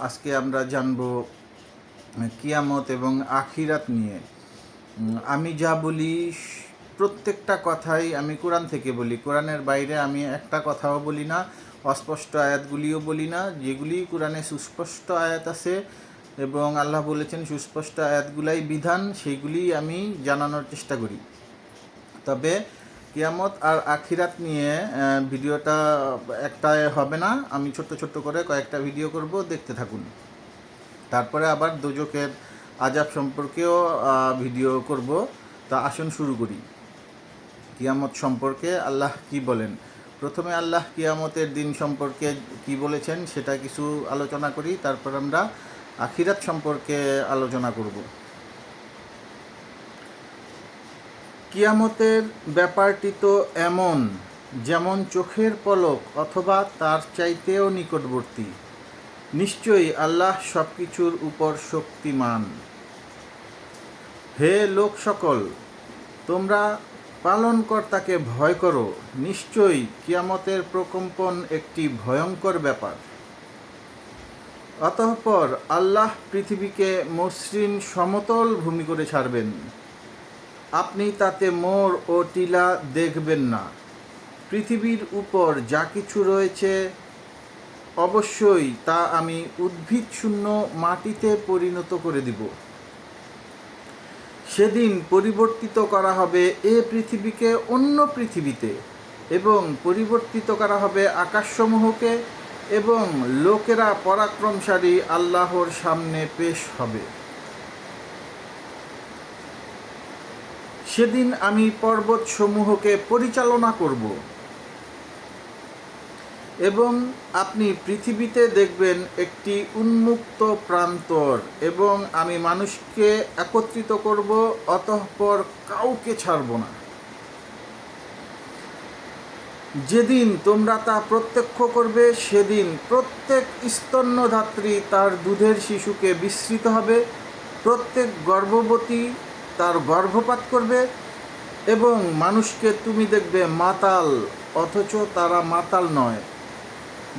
আজকে আমরা জানব কিয়ামত এবং আখিরাত নিয়ে। আমি যা বলি প্রত্যেকটা কথাই আমি কোরআন থেকে বলি, কোরআনের বাইরে আমি একটা কথাও বলি না, অস্পষ্ট আয়াতগুলিও বলি না। যেগুলি কোরআনে সুস্পষ্ট আয়াত আছে এবং আল্লাহ বলেছেন সুস্পষ্ট আয়াতগুলাই বিধান, সেইগুলি আমি জানানোর চেষ্টা করি। তবে কিয়ামত আর আখিরাত নিয়ে ভিডিওটা একটা হবে না, আমি ছোট্ট ছোট্ট করে কয়েকটা ভিডিও করব, দেখতে থাকুন। তারপরে আবার দোজখের আযাব সম্পর্কেও ভিডিও করব। তা আসুন শুরু করি। কিয়ামত সম্পর্কে আল্লাহ কি বলেন। প্রথমে আল্লাহ কিয়ামতের দিন সম্পর্কে কি বলেছেন সেটা কিছু আলোচনা করি, তারপর আমরা আখিরাত সম্পর্কে আলোচনা করব। কিয়ামতের ব্যাপারটি তো এমন, যেমন চোখের পলক অথবা তার চাইতেও নিকটবর্তী। নিশ্চয়ই আল্লাহ সব কিছুর উপর শক্তিমান। হে লোক সকল, তোমরা পালনকর্তাকে ভয় করো। নিশ্চয়ই কিয়ামতের প্রকম্পন একটি ভয়ঙ্কর ব্যাপার। অতঃপর আল্লাহ পৃথিবীকে মসৃণ সমতল ভূমি করে ছাড়বেন। আপনি তাতে মোড় ও টিলা দেখবেন না। পৃথিবীর উপর যা কিছু রয়েছে অবশ্যই তা আমি উদ্ভিদশূন্য মাটিতে পরিণত করে দিব। সেদিন পরিবর্তিত করা হবে এ পৃথিবীকে অন্য পৃথিবীতে, এবং পরিবর্তিত করা হবে আকাশসমূহকে, এবং লোকেরা পরাক্রমশালী আল্লাহর সামনে পেশ হবে। সেদিন আমি পর্বতসমূহকে পরিচালনা করব, এবং আপনি পৃথিবীতে দেখবেন একটি উন্মুক্ত প্রান্তর, এবং আমি মানুষকে একত্রিত করব, অতঃপর কাউকে ছাড়ব না। যেদিন তোমরা তা প্রত্যক্ষ করবে, সেদিন প্রত্যেক স্তন্যধাত্রী তার দুধের শিশুকে বিস্মৃত হবে, প্রত্যেক গর্ভবতী তার গর্ভপাত করবে, এবং মানুষকে তুমি দেখবে মাতাল, অথচ তারা মাতাল নয়।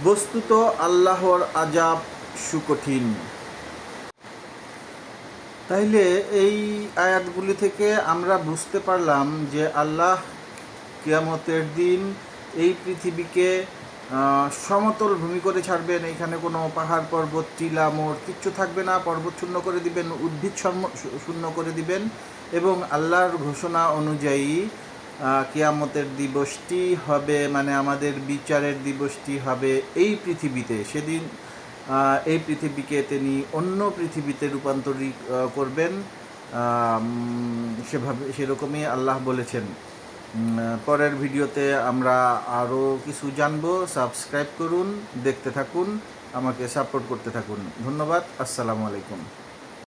বস্তুত আল্লাহর আযাব সুকঠিন। তাইলে এই আয়াতগুলি থেকে আমরা বুঝতে পারলাম যে আল্লাহ কিয়ামতের দিন এই পৃথিবীকে সমতল ভূমি করে ছাড়বেন। এখানে কোনো পাহাড় পর্বত টিলা মোড় কিচ্ছু থাকবে না। পর্বত শূন্য করে দিবেন, উদ্ভিদ শূন্য করে দিবেন, এবং আল্লাহর ঘোষণা অনুযায়ী কিয়ামতের দিবসটি হবে, মানে আমাদের বিচারের দিবসটি হবে এই পৃথিবীতে। সেদিন এই পৃথিবীকে তিনি অন্য পৃথিবীতে রূপান্তরিত করবেন, সেরকমই আল্লাহ বলেছেন। পরের ভিডিওতে আমরা আরও কিছু জানবো। সাবস্ক্রাইব করুন, দেখতে থাকুন, আমাকে সাপোর্ট করতে থাকুন। ধন্যবাদ। আসসালামু আলাইকুম।